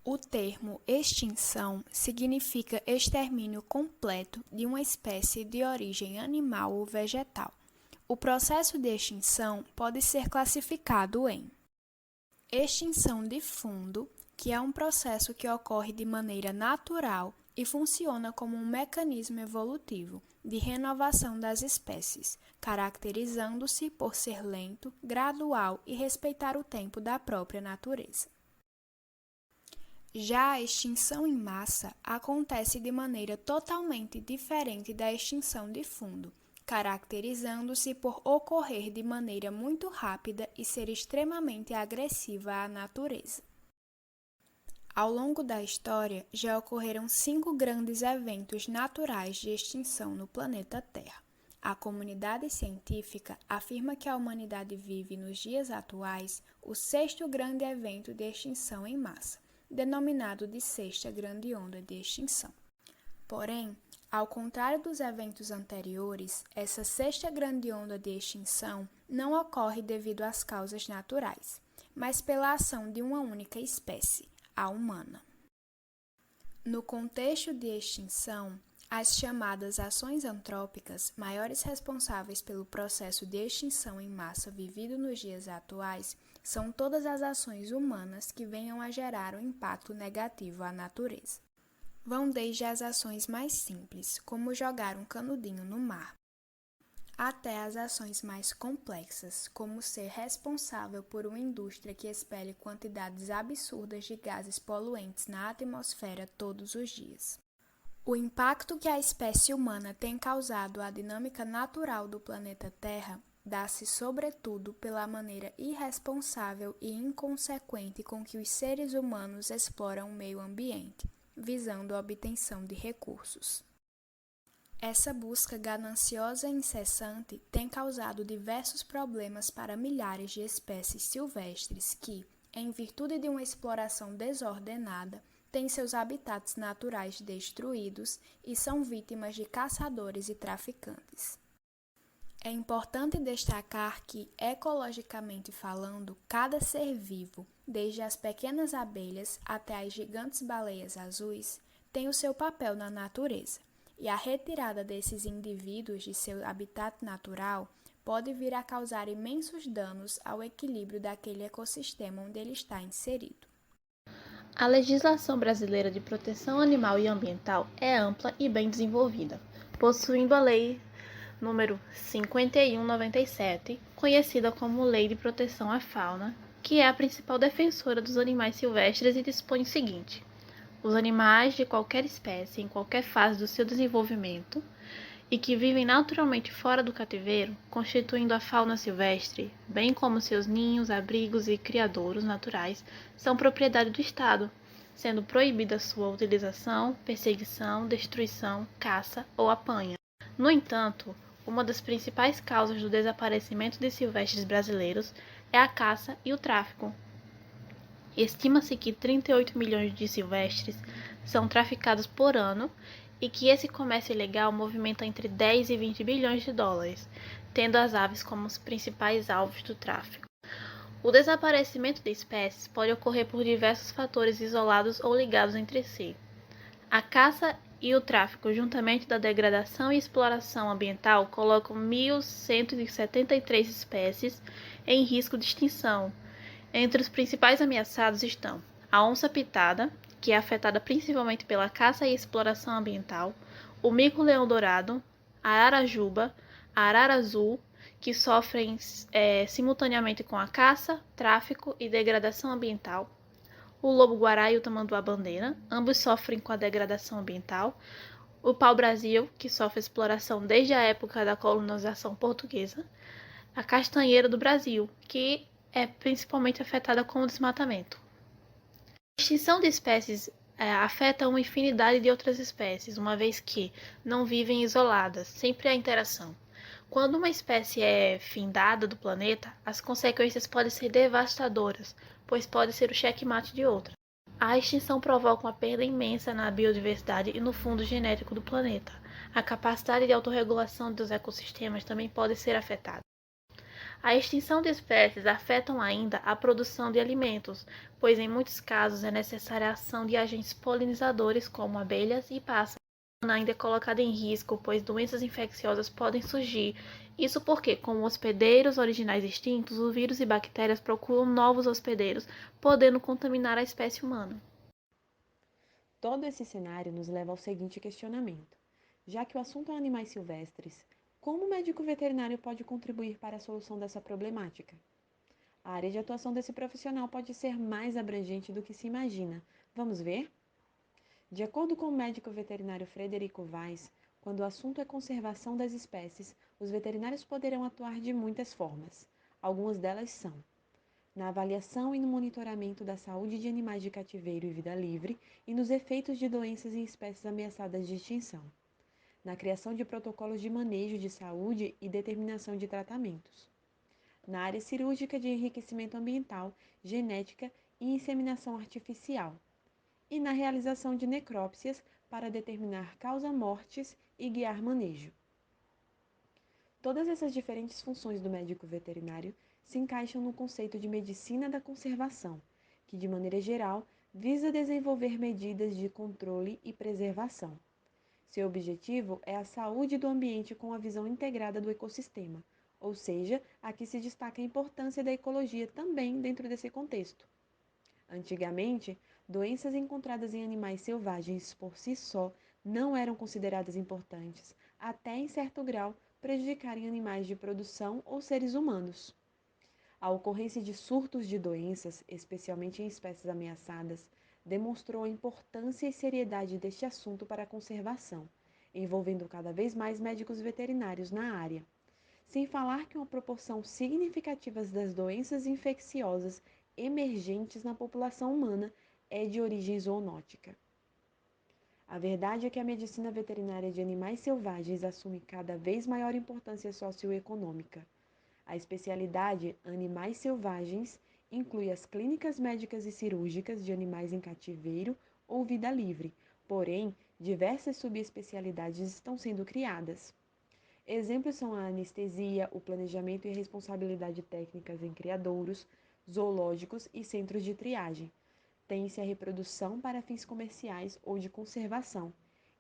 O termo extinção significa extermínio completo de uma espécie de origem animal ou vegetal. O processo de extinção pode ser classificado em extinção de fundo, que é um processo que ocorre de maneira natural e funciona como um mecanismo evolutivo de renovação das espécies, caracterizando-se por ser lento, gradual e respeitar o tempo da própria natureza. Já a extinção em massa acontece de maneira totalmente diferente da extinção de fundo, caracterizando-se por ocorrer de maneira muito rápida e ser extremamente agressiva à natureza. Ao longo da história, já ocorreram 5 grandes eventos naturais de extinção no planeta Terra. A comunidade científica afirma que a humanidade vive nos dias atuais o 6º grande evento de extinção em massa, denominado de Sexta Grande Onda de Extinção. Porém, ao contrário dos eventos anteriores, essa sexta grande onda de extinção não ocorre devido às causas naturais, mas pela ação de uma única espécie, a humana. No contexto de extinção, as chamadas ações antrópicas, maiores responsáveis pelo processo de extinção em massa vivido nos dias atuais, são todas as ações humanas que venham a gerar um impacto negativo à natureza. Vão desde as ações mais simples, como jogar um canudinho no mar, até as ações mais complexas, como ser responsável por uma indústria que expele quantidades absurdas de gases poluentes na atmosfera todos os dias. O impacto que a espécie humana tem causado à dinâmica natural do planeta Terra dá-se sobretudo pela maneira irresponsável e inconsequente com que os seres humanos exploram o meio ambiente, visando a obtenção de recursos. Essa busca gananciosa e incessante tem causado diversos problemas para milhares de espécies silvestres que, em virtude de uma exploração desordenada, têm seus habitats naturais destruídos e são vítimas de caçadores e traficantes. É importante destacar que, ecologicamente falando, cada ser vivo, desde as pequenas abelhas até as gigantes baleias azuis, tem o seu papel na natureza, e a retirada desses indivíduos de seu habitat natural pode vir a causar imensos danos ao equilíbrio daquele ecossistema onde ele está inserido. A legislação brasileira de proteção animal e ambiental é ampla e bem desenvolvida, possuindo a Lei número 5197, conhecida como Lei de Proteção à Fauna, que é a principal defensora dos animais silvestres e dispõe o seguinte: os animais de qualquer espécie, em qualquer fase do seu desenvolvimento, e que vivem naturalmente fora do cativeiro, constituindo a fauna silvestre, bem como seus ninhos, abrigos e criadouros naturais, são propriedade do Estado, sendo proibida sua utilização, perseguição, destruição, caça ou apanha. No entanto, uma das principais causas do desaparecimento de silvestres brasileiros é a caça e o tráfico. Estima-se que 38 milhões de silvestres são traficados por ano e que esse comércio ilegal movimenta entre 10 e 20 bilhões de dólares, tendo as aves como os principais alvos do tráfico. O desaparecimento de espécies pode ocorrer por diversos fatores isolados ou ligados entre si. A caça e o tráfico, juntamente da degradação e exploração ambiental, colocam 1.173 espécies em risco de extinção. Entre os principais ameaçados estão a onça-pitada, que é afetada principalmente pela caça e exploração ambiental, o mico-leão-dourado, a ararajuba, a arara azul, que sofrem simultaneamente com a caça, tráfico e degradação ambiental, o lobo-guará e o tamanduá-bandeira, ambos sofrem com a degradação ambiental, o pau-brasil, que sofre exploração desde a época da colonização portuguesa, a castanheira do Brasil, que é principalmente afetada com o desmatamento. A extinção de espécies afeta uma infinidade de outras espécies, uma vez que não vivem isoladas, sempre há interação. Quando uma espécie é findada do planeta, as consequências podem ser devastadoras, pois pode ser o checkmate de outra. A extinção provoca uma perda imensa na biodiversidade e no fundo genético do planeta. A capacidade de autorregulação dos ecossistemas também pode ser afetada. A extinção de espécies afetam ainda a produção de alimentos, pois em muitos casos é necessária a ação de agentes polinizadores como abelhas e pássaros. Ainda é colocada em risco, pois doenças infecciosas podem surgir. Isso porque, como hospedeiros originais extintos, os vírus e bactérias procuram novos hospedeiros, podendo contaminar a espécie humana. Todo esse cenário nos leva ao seguinte questionamento: já que o assunto é animais silvestres, como o médico veterinário pode contribuir para a solução dessa problemática? A área de atuação desse profissional pode ser mais abrangente do que se imagina. Vamos ver? De acordo com o médico veterinário Frederico Weiss, quando o assunto é conservação das espécies, os veterinários poderão atuar de muitas formas. Algumas delas são: na avaliação e no monitoramento da saúde de animais de cativeiro e vida livre e nos efeitos de doenças em espécies ameaçadas de extinção, na criação de protocolos de manejo de saúde e determinação de tratamentos, na área cirúrgica de enriquecimento ambiental, genética e inseminação artificial, e na realização de necrópsias para determinar causa-mortes e guiar manejo. Todas essas diferentes funções do médico veterinário se encaixam no conceito de medicina da conservação, que, de maneira geral, visa desenvolver medidas de controle e preservação. Seu objetivo é a saúde do ambiente com a visão integrada do ecossistema, ou seja, aqui se destaca a importância da ecologia também dentro desse contexto. Antigamente, doenças encontradas em animais selvagens por si só não eram consideradas importantes, até em certo grau prejudicarem animais de produção ou seres humanos. A ocorrência de surtos de doenças, especialmente em espécies ameaçadas, demonstrou a importância e seriedade deste assunto para a conservação, envolvendo cada vez mais médicos veterinários na área. Sem falar que uma proporção significativa das doenças infecciosas emergentes na população humana é de origem zoonótica. A verdade é que a medicina veterinária de animais selvagens assume cada vez maior importância socioeconômica. A especialidade Animais Selvagens inclui as clínicas médicas e cirúrgicas de animais em cativeiro ou vida livre, porém, diversas subespecialidades estão sendo criadas. Exemplos são a anestesia, o planejamento e responsabilidade técnicas em criadouros, zoológicos e centros de triagem. Tem-se a reprodução para fins comerciais ou de conservação.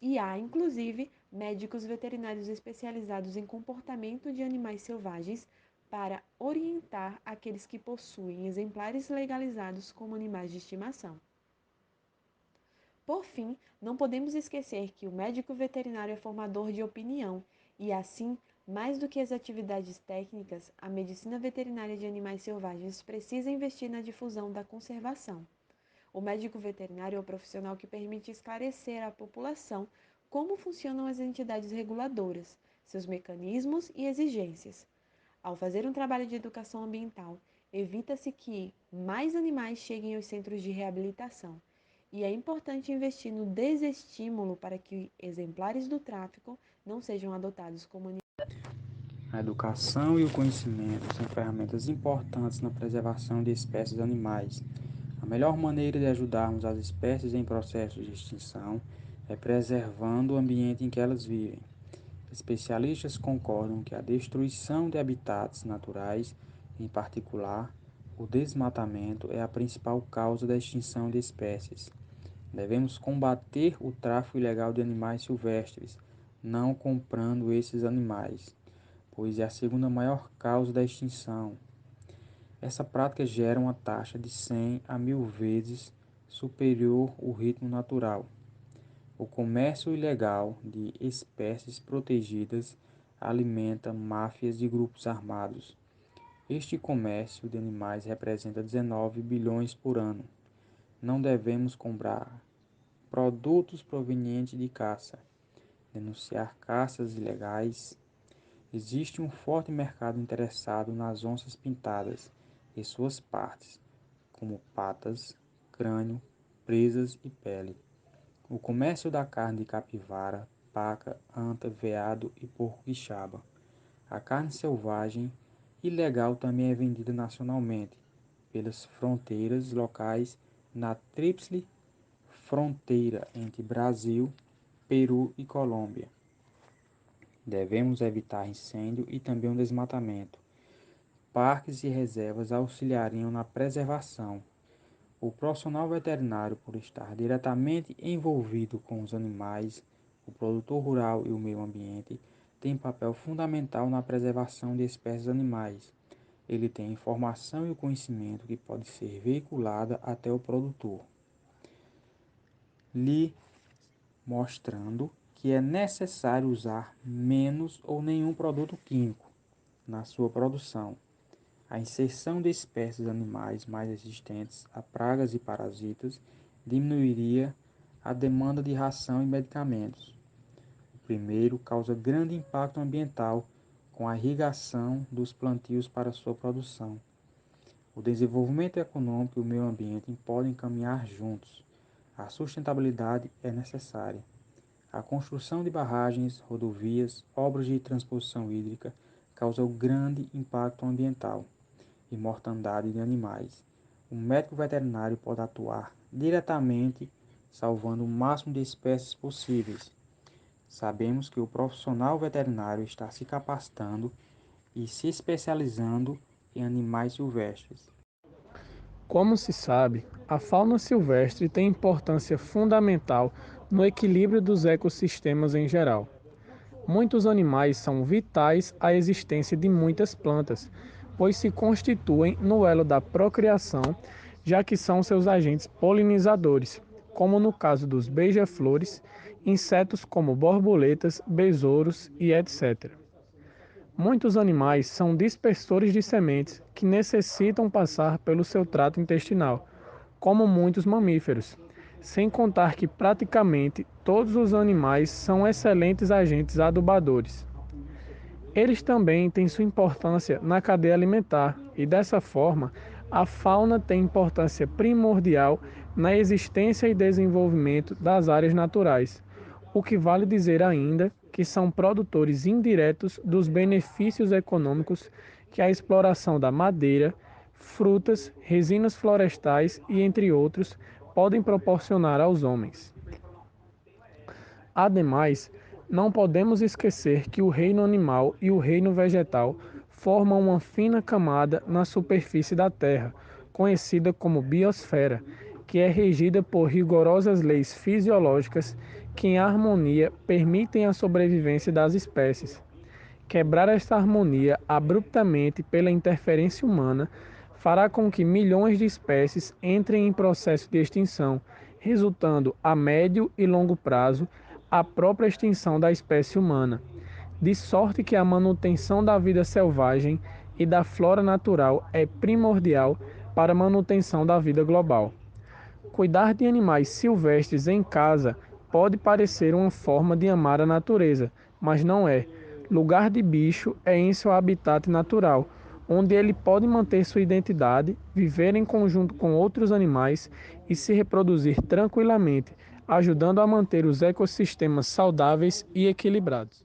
E há, inclusive, médicos veterinários especializados em comportamento de animais selvagens para orientar aqueles que possuem exemplares legalizados como animais de estimação. Por fim, não podemos esquecer que o médico veterinário é formador de opinião e, assim, mais do que as atividades técnicas, a medicina veterinária de animais selvagens precisa investir na difusão da conservação. O médico veterinário é o profissional que permite esclarecer à população como funcionam as entidades reguladoras, seus mecanismos e exigências. Ao fazer um trabalho de educação ambiental, evita-se que mais animais cheguem aos centros de reabilitação. E é importante investir no desestímulo para que exemplares do tráfico não sejam adotados como animais. A educação e o conhecimento são ferramentas importantes na preservação de espécies animais. A melhor maneira de ajudarmos as espécies em processo de extinção é preservando o ambiente em que elas vivem. Especialistas concordam que a destruição de habitats naturais, em particular o desmatamento, é a principal causa da extinção de espécies. Devemos combater o tráfico ilegal de animais silvestres, não comprando esses animais, pois é a segunda maior causa da extinção. Essa prática gera uma taxa de 100 a 1000 vezes superior ao ritmo natural. O comércio ilegal de espécies protegidas alimenta máfias de grupos armados. Este comércio de animais representa 19 bilhões por ano. Não devemos comprar produtos provenientes de caça, denunciar caças ilegais. Existe um forte mercado interessado nas onças pintadas e suas partes, como patas, crânio, presas e pele. O comércio da carne de capivara, paca, anta, veado e porco-quixaba. A carne selvagem ilegal também é vendida nacionalmente, pelas fronteiras locais na tríplice fronteira entre Brasil, Peru e Colômbia. Devemos evitar incêndio e também o desmatamento. parques e reservas auxiliariam na preservação. O profissional veterinário, por estar diretamente envolvido com os animais, o produtor rural e o meio ambiente, tem papel fundamental na preservação de espécies animais. Ele tem a informação e o conhecimento que pode ser veiculada até o produtor, lhe mostrando que é necessário usar menos ou nenhum produto químico na sua produção. A inserção de espécies animais mais resistentes a pragas e parasitas diminuiria a demanda de ração e medicamentos. O primeiro causa grande impacto ambiental com a irrigação dos plantios para sua produção. O desenvolvimento econômico e o meio ambiente podem caminhar juntos. A sustentabilidade é necessária. A construção de barragens, rodovias, obras de transposição hídrica causam grande impacto ambiental e mortandade de animais. O médico veterinário pode atuar diretamente, salvando o máximo de espécies possíveis. Sabemos que o profissional veterinário está se capacitando e se especializando em animais silvestres. Como se sabe, a fauna silvestre tem importância fundamental no equilíbrio dos ecossistemas em geral. Muitos animais são vitais à existência de muitas plantas, pois se constituem no elo da procriação, já que são seus agentes polinizadores, como no caso dos beija-flores, insetos como borboletas, besouros e etc. Muitos animais são dispersores de sementes que necessitam passar pelo seu trato intestinal, como muitos mamíferos, sem contar que praticamente todos os animais são excelentes agentes adubadores. Eles também têm sua importância na cadeia alimentar e, dessa forma, a fauna tem importância primordial na existência e desenvolvimento das áreas naturais, o que vale dizer ainda que são produtores indiretos dos benefícios econômicos que a exploração da madeira, frutas, resinas florestais e, entre outros, podem proporcionar aos homens. Ademais, não podemos esquecer que o reino animal e o reino vegetal formam uma fina camada na superfície da Terra, conhecida como biosfera, que é regida por rigorosas leis fisiológicas que, em harmonia, permitem a sobrevivência das espécies. Quebrar esta harmonia abruptamente pela interferência humana fará com que milhões de espécies entrem em processo de extinção, resultando a médio e longo prazo a própria extinção da espécie humana, de sorte que a manutenção da vida selvagem e da flora natural é primordial para a manutenção da vida global. Cuidar de animais silvestres em casa pode parecer uma forma de amar a natureza, mas não é. Lugar de bicho é em seu habitat natural, onde ele pode manter sua identidade, viver em conjunto com outros animais e se reproduzir tranquilamente, ajudando a manter os ecossistemas saudáveis e equilibrados.